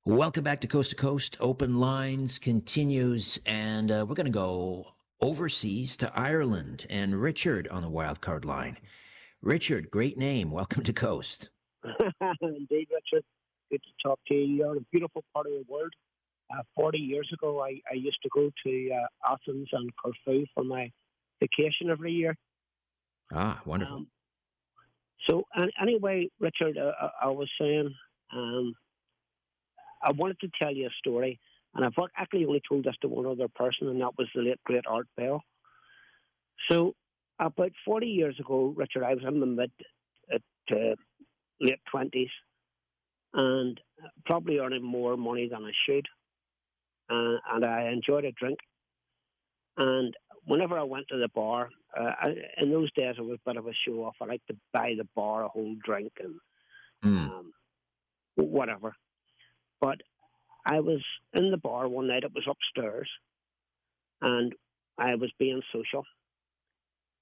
Welcome back to Coast. Open Lines continues, and we're going to go overseas to Ireland. And Richard on the wild card line. Richard, great name. Welcome to Coast. Indeed, Richard. Good to talk to you. You're in a beautiful part of the world. 40 years ago, I used to go to Athens and Corfu for my vacation every year. Ah, wonderful. Anyway, Richard, I was saying, I wanted to tell you a story, and I've actually only told this to one other person, and that was the late, great Art Bell. So, about 40 years ago, Richard, I was in my late 20s, and probably earning more money than I should, and I enjoyed a drink. And whenever I went to the bar, in those days I was a bit of a show-off. I liked to buy the bar a whole drink and whatever. But I was in the bar one night, it was upstairs, and I was being social.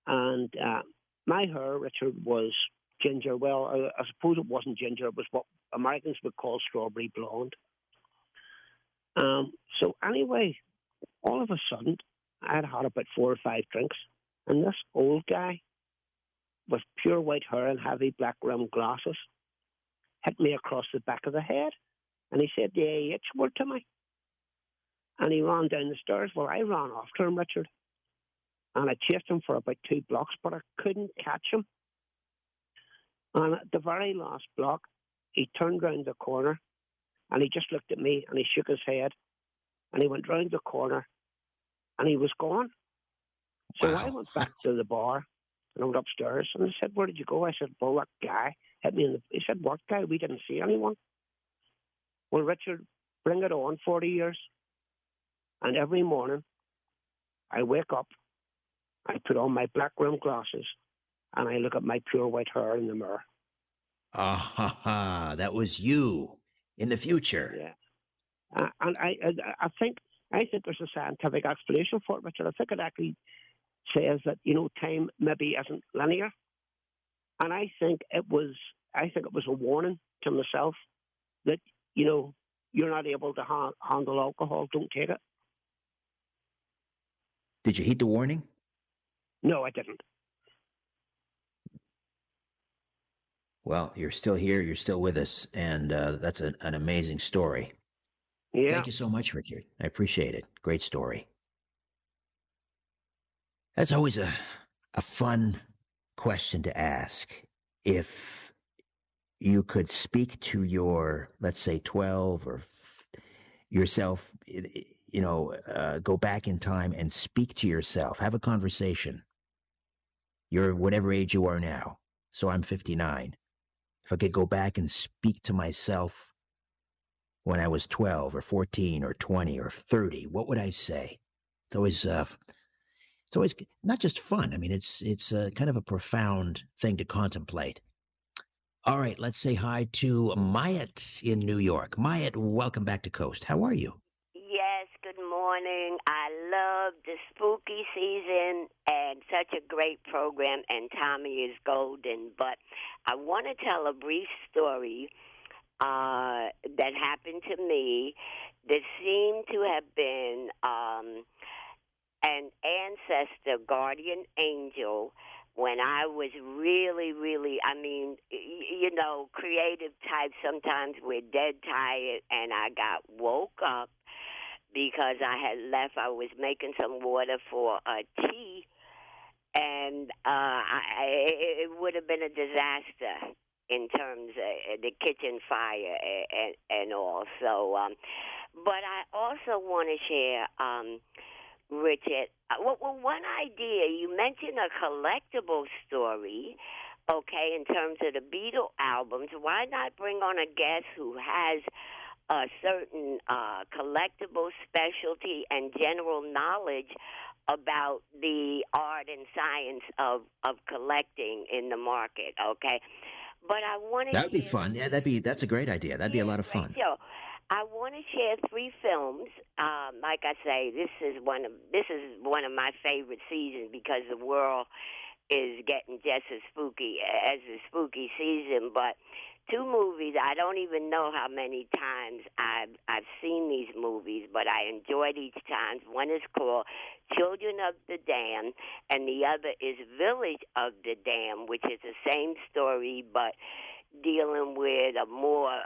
And my hair, Richard, was ginger. Well, I suppose it wasn't ginger, it was what Americans would call strawberry blonde. So anyway, all of a sudden, I had had about 4 or 5 drinks, and this old guy with pure white hair and heavy black rimmed glasses hit me across the back of the head. And he said the AH word to me. And he ran down the stairs. Well, I ran after him, Richard. And I chased him for about 2 blocks, but I couldn't catch him. And at the very last block, he turned round the corner and he just looked at me and he shook his head. And he went round the corner and he was gone. So Wow. I went back to the bar and I went upstairs and I said, "Where did you go?" I said, "Well, that guy hit me in the..." He said, "What guy? We didn't see anyone." Well, Richard, bring it on 40 years. And every morning, I wake up, I put on my black rimmed glasses, and I look at my pure white hair in the mirror. Ah, ha, ha. That was you in the future. Yeah. And I think there's a scientific explanation for it, Richard. I think it actually says that, time maybe isn't linear. And I think it was a warning to myself that, you're not able to handle alcohol, don't take it. Did you heed the warning? No, I didn't. Well, you're still here. You're still with us. And that's an amazing story. Yeah. Thank you so much, Richard. I appreciate it. Great story. That's always a fun question to ask. If you could speak to your, let's say, 12 or yourself, go back in time and speak to yourself, have a conversation. You're whatever age you are now. So I'm 59. If I could go back and speak to myself when I was 12 or 14 or 20 or 30, what would I say? It's always not just fun. I mean, it's kind of a profound thing to contemplate. All right, let's say hi to Mayat in New York. Mayat, welcome back to Coast. How are you? Yes, good morning. I love the spooky season and such a great program, and Tommy is golden. But I want to tell a brief story that happened to me that seemed to have been an ancestor, guardian angel, when I was really, really, creative type. Sometimes we're dead tired, and I got woke up because I had left. I was making some water for a tea, and it would have been a disaster in terms of the kitchen fire and all. So, but I also want to share, Richard, one idea. You mentioned a collectible story, okay, in terms of the Beatles albums. Why not bring on a guest who has a certain collectible specialty and general knowledge about the art and science of collecting in the market, okay? But I want to... That would be fun. Yeah, that's a great idea. That'd be a lot of fun. Sure. I want to share 3 films. Like I say, this is one of my favorite seasons because the world is getting just as spooky as the spooky season. But two movies. I don't even know how many times I've seen these movies, but I enjoyed each time. One is called Children of the Dam, and the other is Village of the Dam, which is the same story but dealing with a more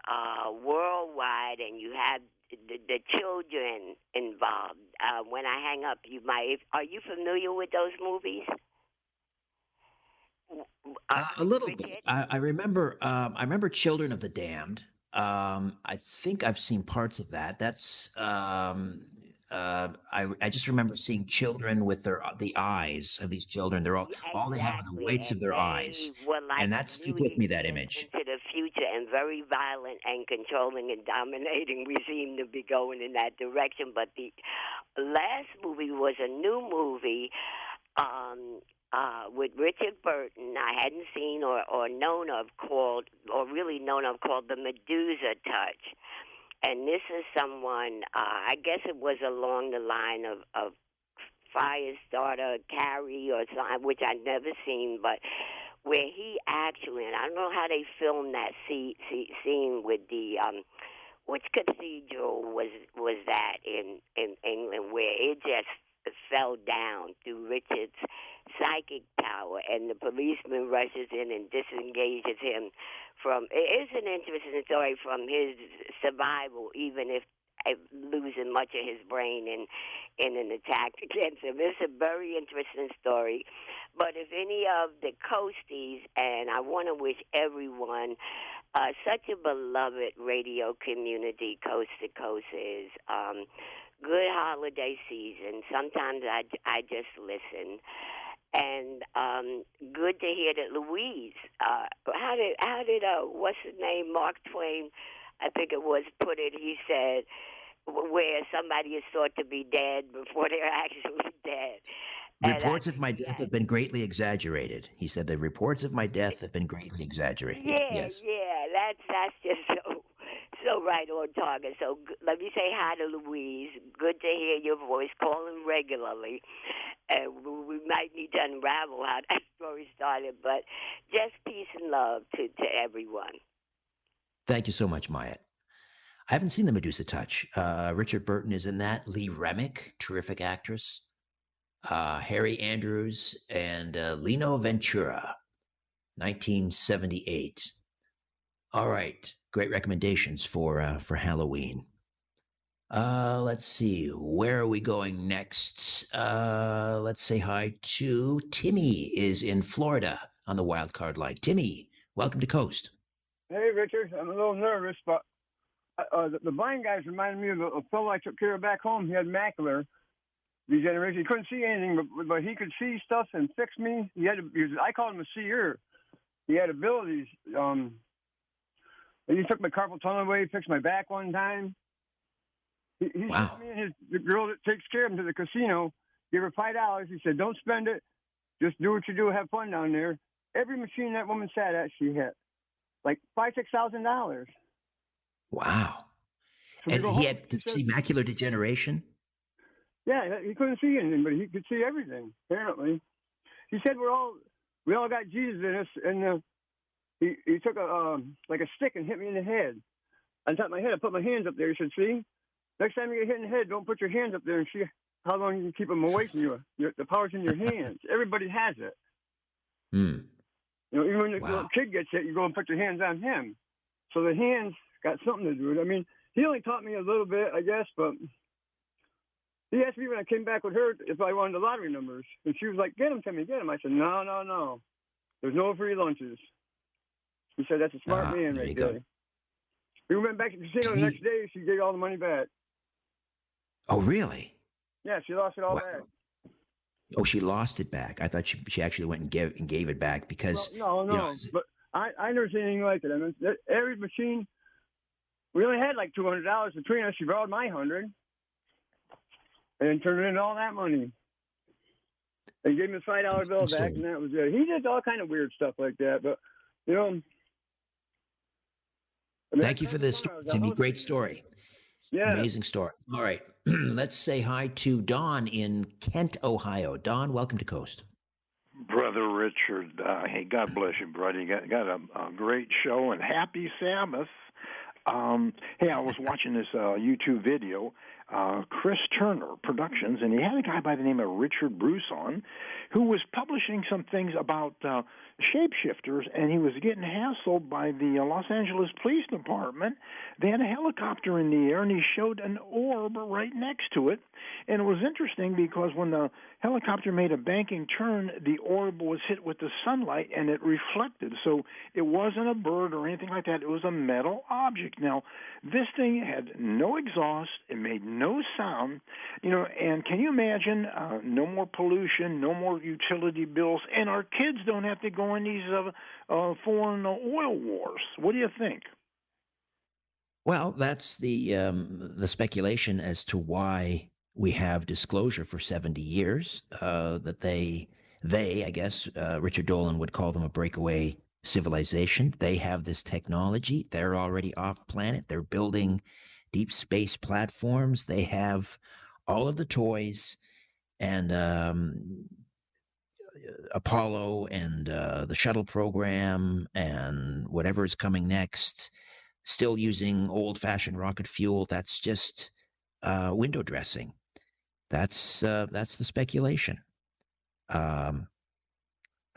worldwide, and you have the children involved. When I hang up, are you familiar with those movies? A little bit. I remember. I remember Children of the Damned. I think I've seen parts of that. That's. I just remember seeing children with the eyes of these children. They're all they have are the whites of their eyes, and that stuck with me. That image. Into the future and very violent and controlling and dominating. We seem to be going in that direction. But the last movie was a new movie. With Richard Burton, I hadn't seen or known of called The Medusa Touch. And this is someone, I guess it was along the line of Firestarter Carrie or something, which I'd never seen, but where he actually, and I don't know how they filmed that scene with the, which cathedral was that in England, where it just fell down through Richard's psychic power, and the policeman rushes in and disengages him from. It is an interesting story from his survival, even if losing much of his brain in an attack against him. It's a very interesting story. But if any of the coasties, and I want to wish everyone such a beloved radio community, Coast to Coast is. Good holiday season. Sometimes I just listen, and good to hear that Louise. How did what's his name, Mark Twain, I think it was, put it. He said where somebody is thought to be dead before they're actually dead. Reports of my death have been greatly exaggerated. He said the reports of my death have been greatly exaggerated. Yeah, yes. Yeah, that's just so right on target. So let me say hi to Louise. Good to hear your voice. Call him regularly. And we might need to unravel how that story started, but just peace and love to everyone. Thank you so much, Myatt. I haven't seen The Medusa Touch. Richard Burton is in that. Lee Remick, terrific actress. Harry Andrews and Lino Ventura, 1978. All right, great recommendations for Halloween. Let's see, where are we going next? Let's say hi to Timmy. Is in Florida on the wild card line. Timmy, welcome to Coast. Hey, Richard. I'm a little nervous, but the blind guys reminded me of a fellow I took care of back home. He had macular degeneration. He couldn't see anything, but he could see stuff and fix me. I called him a seer. He had abilities. And he took my carpal tunnel away, fixed my back one time. He Wow. sent me and the girl that takes care of him to the casino, gave her $5. He said, don't spend it. Just do what you do. Have fun down there. Every machine that woman sat at, she hit. Like $5,000-6,000. Wow. So And he had macular degeneration? Yeah, he couldn't see anything, but he could see everything, apparently. He said we all got Jesus in us, and he took a stick and hit me in the head. On top of my head, I put my hands up there. He said, see, next time you get hit in the head, don't put your hands up there and see how long you can keep them away from you. The power's in your hands. Everybody has it. Hmm. You know, even when the kid gets hit, you go and put your hands on him. So the hands got something to do with it. I mean, he only taught me a little bit, I guess, but he asked me when I came back with her if I wanted the lottery numbers. And she was like, get them to me, get them. I said, no. There's no free lunches. He said, that's a smart man right there. We went back to the casino the next day. She gave all the money back. Oh, really? Yeah, she lost it all back. Oh, she lost it back. I thought she actually went and gave it back because... Well, no. You know, but I never seen anything like it. I mean, every machine... We only had like $200 between us. She borrowed my $100 and turned in all that money. And gave me a $5 bill back, and that was it. He did all kind of weird stuff like that, but, you know... I mean, thank you for this, Timmy. Great story. Yeah. Amazing story. All right. Let's say hi to Don in Kent, Ohio. Don, welcome to Coast. Brother Richard, hey, God bless you, brother. You got a great show, and happy Sabbath. Hey, I was watching this YouTube video, Chris Turner Productions, and he had a guy by the name of Richard Bruce on, who was publishing some things about shapeshifters, and he was getting hassled by the Los Angeles Police Department. They had a helicopter in the air, and he showed an orb right next to it. And it was interesting because when the helicopter made a banking turn, the orb was hit with the sunlight, and it reflected. So it wasn't a bird or anything like that. It was a metal object. Now, this thing had no exhaust. It made no sound. And can you imagine no more pollution, no more utility bills, and our kids don't have to go in these foreign oil wars? What do you think? Well, that's the speculation as to why we have disclosure for 70 years, that they, I guess, Richard Dolan would call them a breakaway civilization. They have this technology. They're already off planet. They're building deep space platforms. They have all of the toys and Apollo and the shuttle program and whatever is coming next, still using old-fashioned rocket fuel. That's just window dressing. That's the speculation. I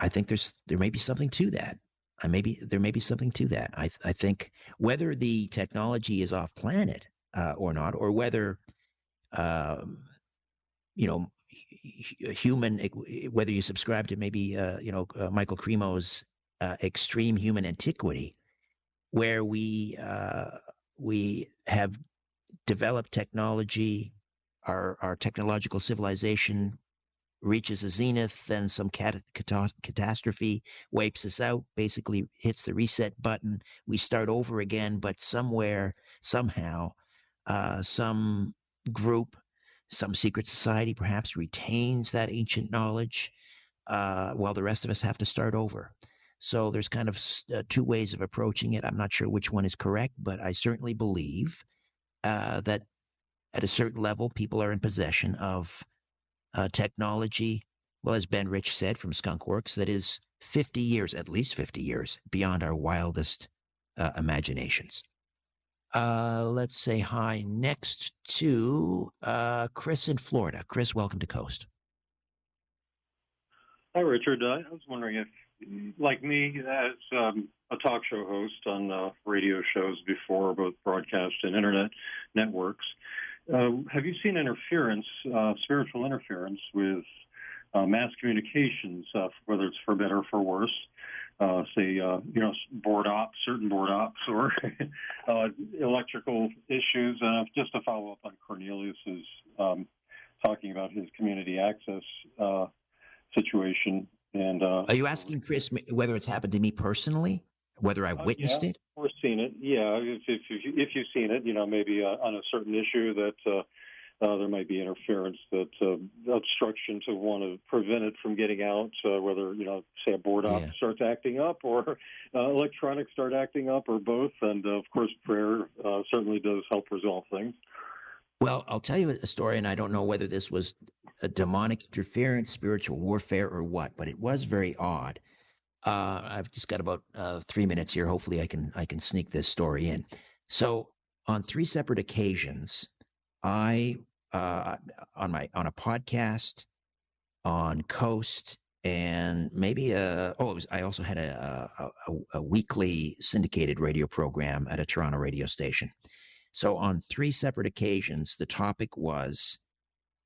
think there may be something to that. There may be something to that. I think whether the technology is off planet or not, or whether human, whether you subscribe to maybe Michael Cremo's extreme human antiquity, where we have developed technology, our technological civilization reaches a zenith, then some catastrophe wipes us out, basically hits the reset button. We start over again, but somewhere, somehow, some group, some secret society perhaps retains that ancient knowledge, while the rest of us have to start over. So there's kind of two ways of approaching it. I'm not sure which one is correct, but I certainly believe that at a certain level, people are in possession of technology, well, as Ben Rich said from Skunk Works, that is 50 years, at least 50 years, beyond our wildest imaginations. Let's say hi next to Chris in Florida. Chris, welcome to Coast. Hi, Richard. I was wondering if, like me, as a talk show host on radio shows before, both broadcast and internet networks, have you seen interference, spiritual interference with mass communications, whether it's for better or for worse? Say, certain board ops, or electrical issues. And just to follow up on Cornelius's talking about his community access situation. And are you asking, Chris, whether it's happened to me personally, whether I witnessed it? Or seen it? Yeah, if you've seen it, maybe on a certain issue that there might be interference, that obstruction to want to prevent it from getting out, whether, say a board op starts acting up, or electronics start acting up, or both. And, of course, prayer certainly does help resolve things. Well, I'll tell you a story, and I don't know whether this was a demonic interference, spiritual warfare, or what, but it was very odd. I've just got about 3 minutes here. Hopefully I can sneak this story in. So on 3 separate occasions, I on a podcast, on Coast, and maybe I also had a weekly syndicated radio program at a Toronto radio station. So on 3 separate occasions, the topic was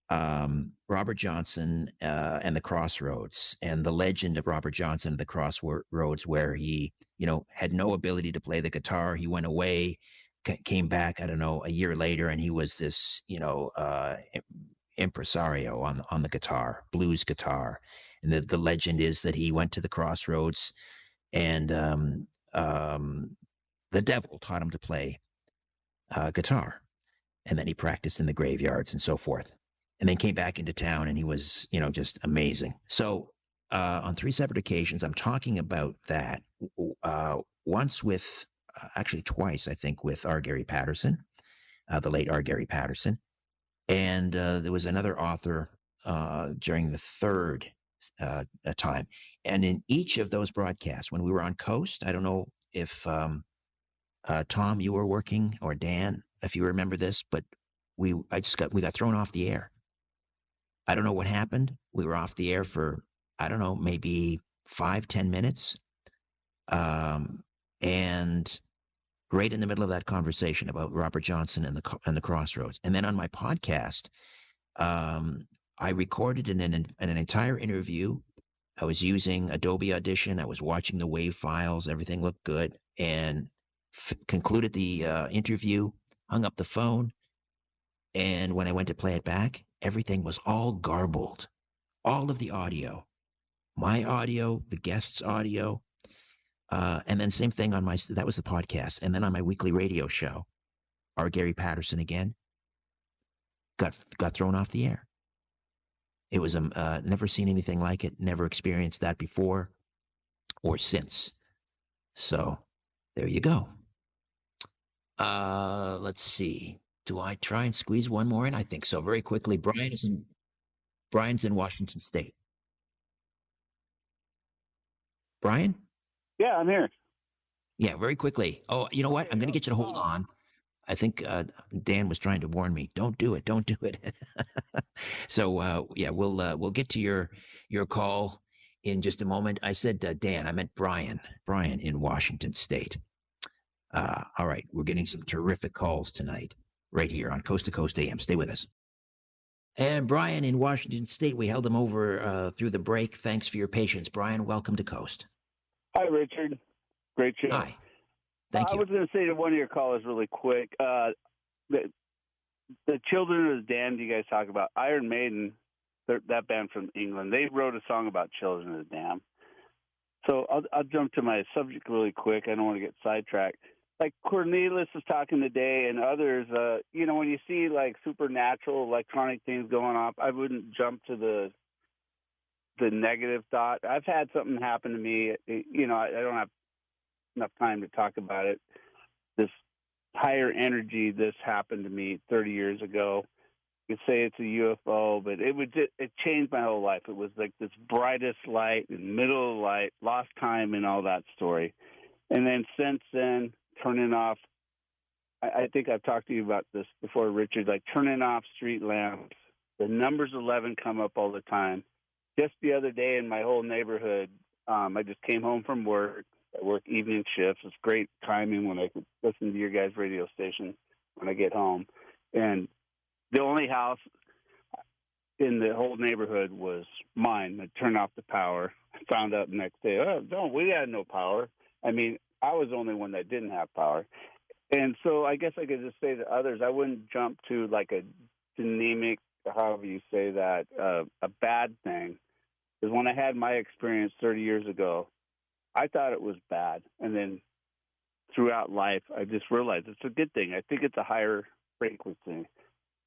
Robert Johnson and the Crossroads, and the legend of Robert Johnson and the Crossroads, where he, had no ability to play the guitar. He went away, came back, I don't know, a year later, and he was this, impresario on the guitar, blues guitar. And the legend is that he went to the Crossroads, and the devil taught him to play guitar, and then he practiced in the graveyards and so forth, and then came back into town, and he was, just amazing. So on 3 separate occasions, I'm talking about that. Once with, actually twice, I think, with R. Gary Patterson, the late R. Gary Patterson, and there was another author during the 3rd time. And in each of those broadcasts, when we were on Coast, I don't know if Tom, you were working, or Dan, if you remember this, but we got thrown off the air. I don't know what happened. We were off the air for, I don't know, maybe 5-10 minutes. And right in the middle of that conversation about Robert Johnson and the Crossroads. And then on my podcast, I recorded an entire interview. I was using Adobe Audition. I was watching the WAV files. Everything looked good. And concluded the interview, hung up the phone. And when I went to play it back, everything was all garbled. All of the audio, my audio, the guest's audio. And then same thing on that was the podcast. And then on my weekly radio show, our Gary Patterson again, got thrown off the air. It was never seen anything like it, never experienced that before or since. So there you go. Let's see. Do I try and squeeze one more in? I think so. Very quickly. Brian's in Washington State. Brian? Yeah, I'm here. Yeah, very quickly. Oh, you know what? I'm going to get you to hold on. I think Dan was trying to warn me. Don't do it. Don't do it. So yeah, we'll get to your call in just a moment. I said Dan. I meant Brian. Brian in Washington State. All right, we're getting some terrific calls tonight, right here on Coast to Coast AM. Stay with us. And Brian in Washington State, we held him over through the break. Thanks for your patience, Brian. Welcome to Coast. Hi, Richard. Great show. Hi. Thank you. I was going to say to one of your callers really quick, the Children of the Damned you guys talk about, Iron Maiden, that band from England, they wrote a song about Children of the Damned. So I'll jump to my subject really quick. I don't want to get sidetracked. Like Cornelius was talking today and others, when you see like supernatural electronic things going off, I wouldn't jump to the negative thought. I've had something happen to me. I don't have enough time to talk about it. This higher energy, this happened to me 30 years ago. You could say it's a UFO, but it changed my whole life. It was like this brightest light and middle of the light, lost time and all that story. And then since then, turning off, I think I've talked to you about this before, Richard, like turning off street lamps. The numbers 11 come up all the time. Just the other day in my whole neighborhood, I just came home from work. I work evening shifts. It's great timing when I could listen to your guys' radio station when I get home. And the only house in the whole neighborhood was mine. I turned off the power. I found out the next day, we had no power. I mean, I was the only one that didn't have power. And so I guess I could just say to others, I wouldn't jump to like a dynamic, however you say that, a bad thing. Because when I had my experience 30 years ago, I thought it was bad. And then throughout life, I just realized it's a good thing. I think it's a higher frequency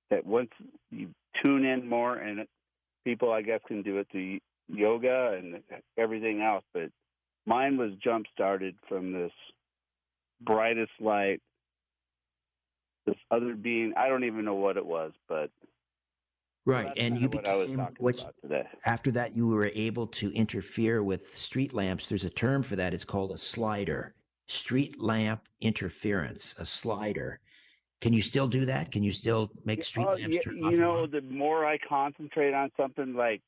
that once you tune in more, and people, I guess, can do it to yoga and everything else. But mine was jump-started from this brightest light, this other being. I don't even know what it was, but right. And you became, after that, you were able to interfere with street lamps. There's a term for that. It's called a slider. Street lamp interference, a slider. Can you still do that? Can you still make street lamps turn off? The more I concentrate on something, like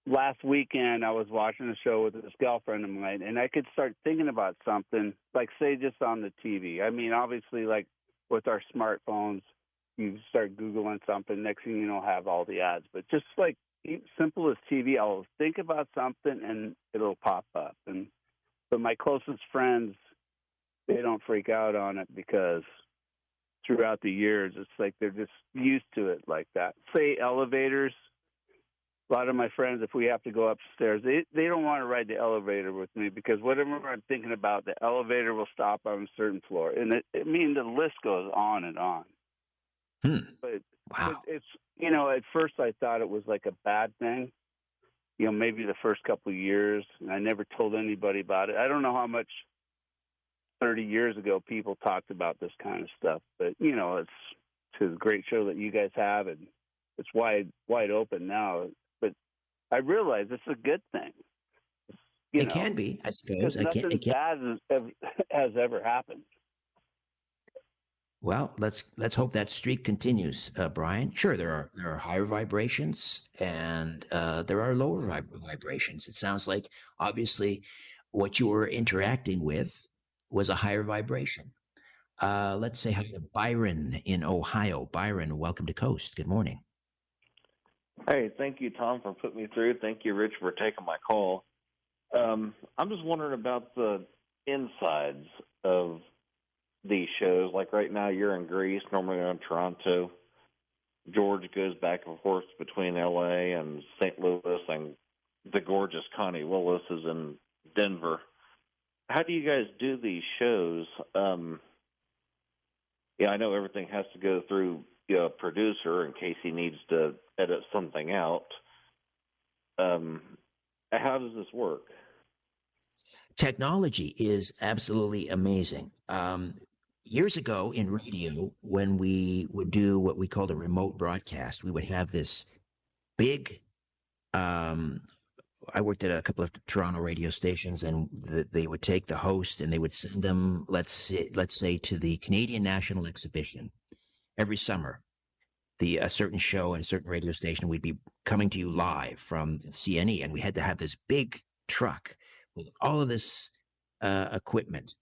last weekend, I was watching a show with this girlfriend of mine, and I could start thinking about something, like say just on the TV. I mean, obviously, like with our smartphones, you start Googling something, next thing you know, have all the ads. But just like simple as TV, I'll think about something and it'll pop up. But my closest friends, they don't freak out on it because throughout the years, it's like they're just used to it like that. Say elevators. A lot of my friends, if we have to go upstairs, they don't want to ride the elevator with me because whatever I'm thinking about, the elevator will stop on a certain floor. And the list goes on and on. But it's, at first I thought it was like a bad thing, maybe the first couple of years, and I never told anybody about it. I don't know how much 30 years ago people talked about this kind of stuff, but, it's a great show that you guys have, and it's wide open now. But I realize it's a good thing. It can be, I suppose. Because nothing bad has ever happened. Well, let's hope that streak continues, Brian. Sure, there are higher vibrations and there are lower vibrations. It sounds like obviously what you were interacting with was a higher vibration. Let's say hi to Byron in Ohio. Byron, welcome to Coast. Good morning. Hey, thank you, Tom, for putting me through. Thank you, Rich, for taking my call. I'm just wondering about the insides of these shows. Like right now, you're in Greece, normally I'm in Toronto. George goes back and forth between L.A. and St. Louis, and the gorgeous Connie Willis is in Denver. How do you guys do these shows? Yeah, I know everything has to go through a producer in case he needs to edit something out. How does this work? Technology is absolutely amazing. Years ago in radio, when we would do what we called a remote broadcast, we would have this big. I worked at a couple of Toronto radio stations, and they would take the host and they would send them, let's say, to the Canadian National Exhibition every summer. A certain show and a certain radio station, we'd be coming to you live from CNE, and we had to have this big truck with all of this equipment,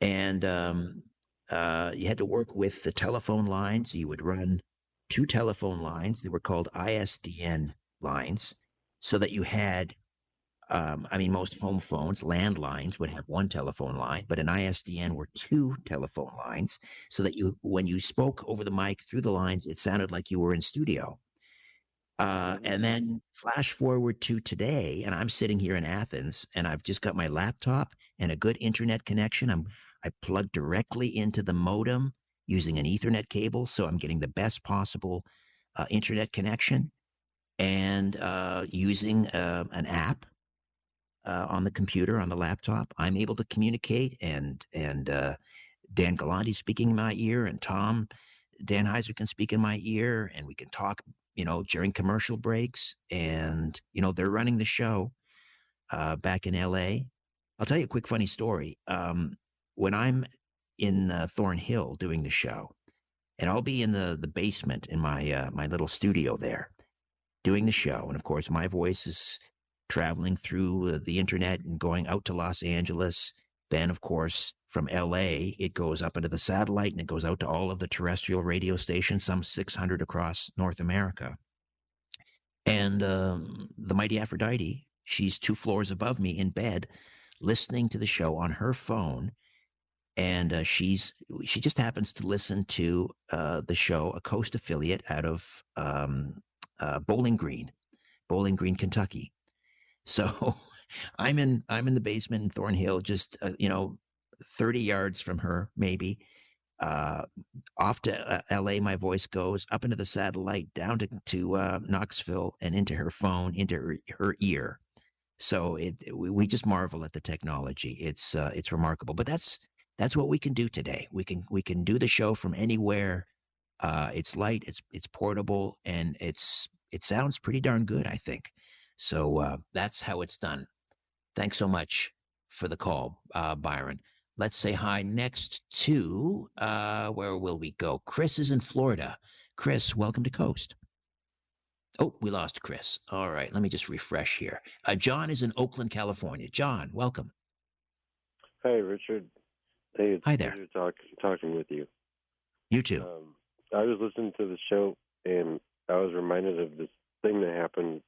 and you had to work with the telephone lines. You would run 2 telephone lines. They were called ISDN lines, so that you had, most home phones, landlines, would have 1 telephone line, but an ISDN were 2 telephone lines, so that when you spoke over the mic through the lines, it sounded like you were in studio. And then flash forward to today, and I'm sitting here in Athens, and I've just got my laptop and a good internet connection. I plug directly into the modem using an Ethernet cable, so I'm getting the best possible internet connection, and using an app on the computer, on the laptop. I'm able to communicate, and Dan Galante speaking in my ear, and Dan Heiser can speak in my ear, and we can talk, during commercial breaks, and, they're running the show back in LA. I'll tell you a quick funny story. When I'm in Thornhill doing the show, and I'll be in the basement in my little studio there doing the show, and of course my voice is traveling through the internet and going out to Los Angeles. Then, of course, from LA, it goes up into the satellite and it goes out to all of the terrestrial radio stations, some 600 across North America. And the mighty Aphrodite, she's 2 floors above me in bed, listening to the show on her phone. And she just happens to listen to the show, a Coast affiliate out of Bowling Green, Kentucky. So I'm in the basement in Thornhill, just 30 yards from her, maybe. Off to LA, my voice goes up into the satellite, down to Knoxville, and into her phone, into her ear. So we just marvel at the technology. It's remarkable. But that's what we can do today. We can do the show from anywhere. It's light, it's portable, and it sounds pretty darn good, I think. So that's how it's done. Thanks so much for the call, Byron. Let's say hi next to, where will we go? Chris is in Florida. Chris, welcome to Coast. Oh, we lost Chris. All right, let me just refresh here. John is in Oakland, California. John, welcome. Hey, Richard. Hey, it's hi there. Talking with you. You too. I was listening to the show, and I was reminded of this thing that happened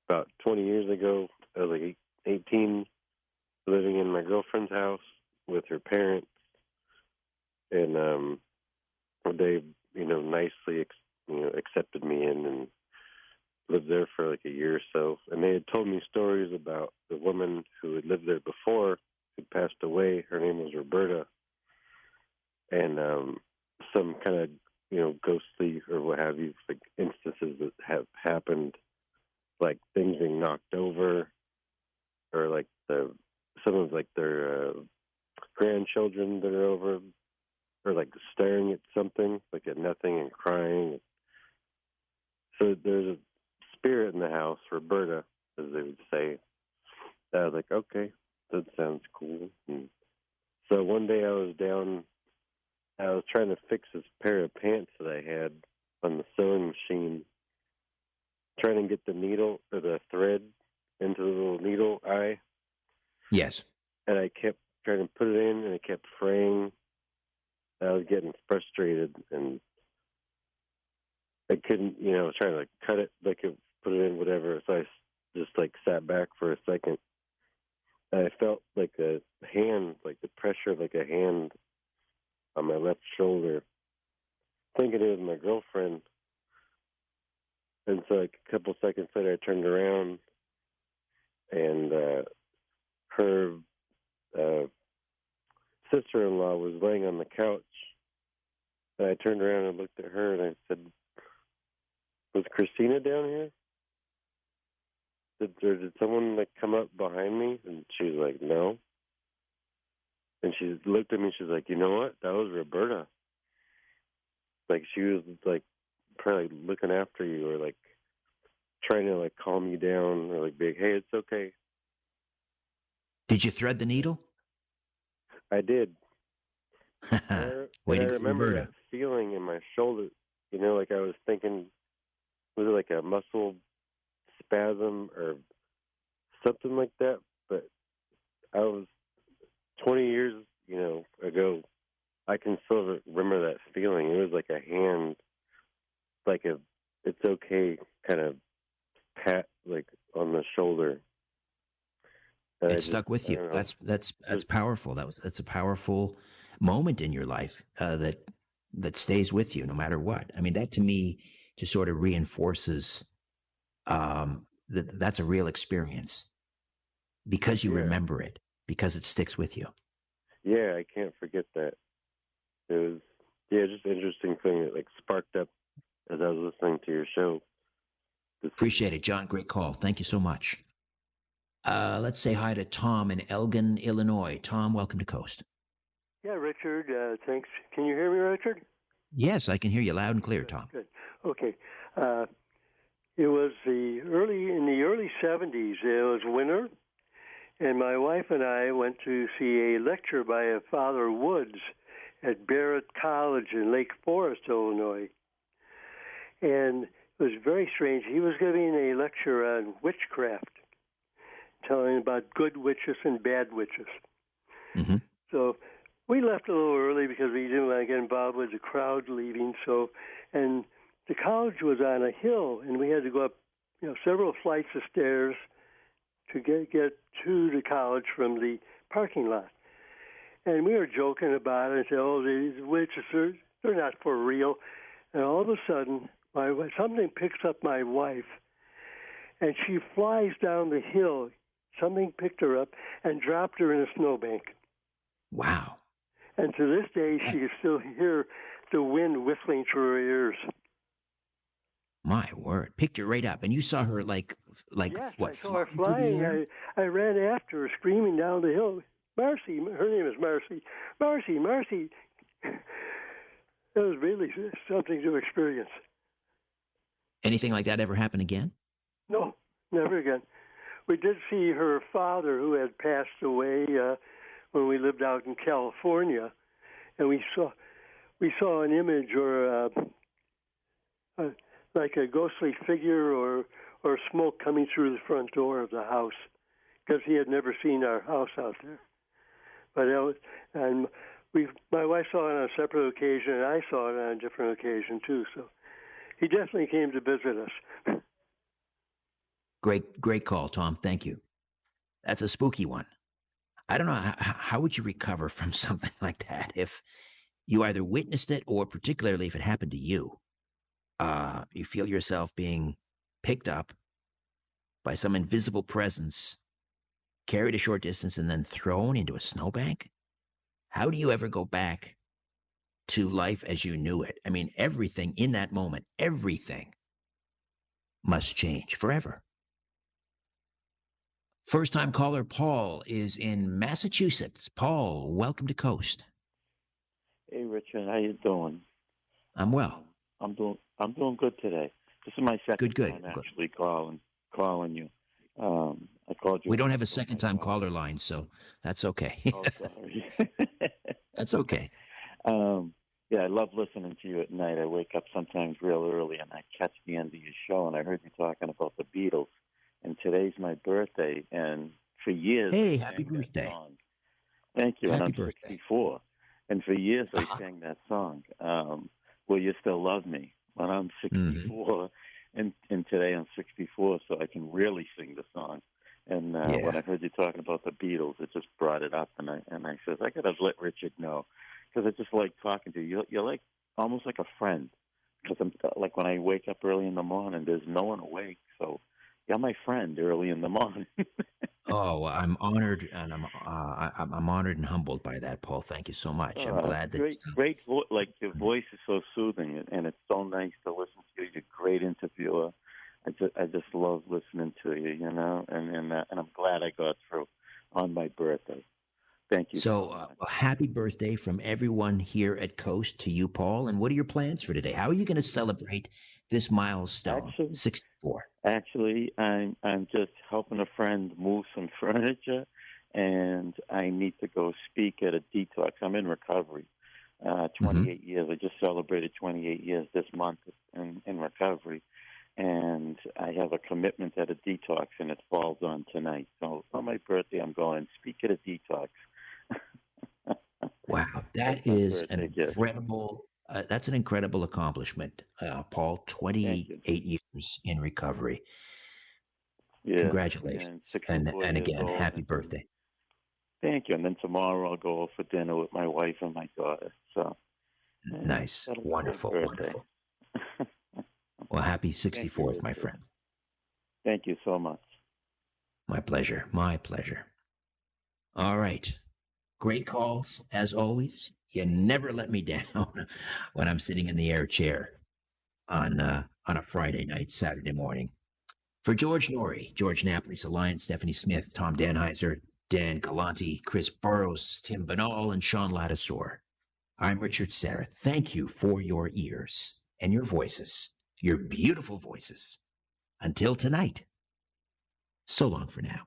about 20 years ago. I was like 18, living in my girlfriend's house with her parents, and they, nicely, accepted me in and lived there for like a year or so. And they had told me stories about the woman who had lived there before, who passed away. Her name was Roberta, and some kind of, ghostly or what have you, like instances that have happened, like things being knocked over, or like some of like their grandchildren that are over, or like staring at something, like at nothing and crying. So there's a spirit in the house, Roberta, as they would say. I was like, okay, that sounds cool. And so one day I was trying to fix this pair of pants that I had on the sewing machine, trying to get the needle or the thread into the little needle eye. Yes. And I kept trying to put it in, and it kept fraying. I was getting frustrated, and I couldn't, I was trying to cut it, put it in, whatever. So I just sat back for a second, and I felt like a hand, like the pressure of a hand on my left shoulder, thinking it was my girlfriend. And so a couple seconds later, I turned around, and her sister-in-law was laying on the couch. And I turned around and looked at her, and I said, "Was Christina down here? Did someone come up behind me?" And she was like, "No." And she looked at me, and she's like, "You know what? That was Roberta. She was probably looking after you, or trying to calm you down, or be like, hey, it's okay." Did you thread the needle? I did. Way to I go, remember Roberta. that feeling in my shoulder. I was thinking, was it a muscle spasm or something like that? But I was 20 years, ago. I can still remember that feeling. It was like a hand, it's okay kind of pat on the shoulder. And It stuck with you. That's powerful. That's a powerful moment in your life that stays with you no matter what. I mean, that to me just sort of reinforces that's a real experience because you remember it, because it sticks with you. Yeah, I can't forget that. It was just an interesting thing that sparked up as I was listening to your show. Appreciate it, John. Great call. Thank you so much. Let's say hi to Tom in Elgin, Illinois. Tom, welcome to Coast. Yeah, Richard, thanks. Can you hear me, Richard? Yes, I can hear you loud and clear, Tom. Good. Okay. It was in the early 70s. It was winter, and my wife and I went to see a lecture by Father Woods at Barrett College in Lake Forest, Illinois. And it was very strange. He was giving a lecture on witchcraft, telling about good witches and bad witches. Mm-hmm. So we left a little early because we didn't want to get involved with the crowd leaving. And the college was on a hill, and we had to go up, several flights of stairs to get to the college from the parking lot. And we were joking about it and said, "Oh, these witches, they're not for real." And all of a sudden, something picks up my wife, and she flies down the hill. Something picked her up and dropped her in a snowbank. Wow. And to this day, she can still hear the wind whistling through her ears. My word. Picked her right up. And you saw her yes, what? I saw her through the air? flying. I ran after her, screaming down the hill. Marcy, her name is Marcy. Marcy, Marcy. It was really something to experience. Anything like that ever happen again? No, never again. We did see her father, who had passed away when we lived out in California, and we saw an image or like a ghostly figure or smoke coming through the front door of the house, because he had never seen our house out there. But my wife saw it on a separate occasion, and I saw it on a different occasion too. So he definitely came to visit us. Great call, Tom. Thank you. That's a spooky one. I don't know. How would you recover from something like that if you either witnessed it or particularly if it happened to you? You feel yourself being picked up by some invisible presence, carried a short distance, and then thrown into a snowbank? How do you ever go back to life as you knew it? I mean, everything in that moment, everything must change forever. First-time caller Paul is in Massachusetts. Paul, welcome to Coast. Hey, Richard, how you doing? I'm well. I'm doing good today. This is my second Good. time actually calling you. I called you. We don't have a second-time caller line, so that's okay. Oh, sorry. That's okay. Yeah, I love listening to you at night. I wake up sometimes real early, and I catch the end of your show, and I heard you talking about the Beatles. And today's my birthday, and for years... Hey, happy birthday. Song. Thank you, happy and I'm birthday. 64. And for years I sang that song, Will You Still Love Me? When I'm 64, and today I'm 64, so I can really sing the song. And when I heard you talking about the Beatles, it just brought it up, and I said, I got to let Richard know, because I just like talking to you. You're like almost like a friend, because I'm like when I wake up early in the morning, there's no one awake, so you're my friend early in the morning. Oh, I'm honored, and I'm honored and humbled by that, Paul. Thank you so much. I'm glad that great like your voice is so soothing, and it's so nice to listen to you. You're a great interviewer. I just love listening to you, you know, and I'm glad I got through on my birthday. Thank you. So happy birthday from everyone here at Coast to you, Paul. And what are your plans for today? How are you going to celebrate this milestone, 64? Actually, I'm just helping a friend move some furniture, and I need to go speak at a detox. I'm in recovery. 28 years. I just celebrated 28 years this month in recovery. And I have a commitment at a detox, and it falls on tonight. So on my birthday, I'm going to speak at a detox. Wow, that is an incredible. That's an incredible accomplishment, Paul. 28 years in recovery. Yeah. Congratulations, and again, happy birthday. Thank you. And then tomorrow I'll go for dinner with my wife and my daughter. So nice, wonderful. Well, happy 64th, my friend. Thank you so much. My pleasure. All right. Great calls, as always. You never let me down when I'm sitting in the air chair on a Friday night, Saturday morning. For George Norrie, George Napoli's Alliance, Stephanie Smith, Tom Danheiser, Dan Galanti, Chris Burrows, Tim Banal, and Sean Ladisor, I'm Richard Serra. Thank you for your ears and your voices. Your beautiful voices. Until tonight, so long for now.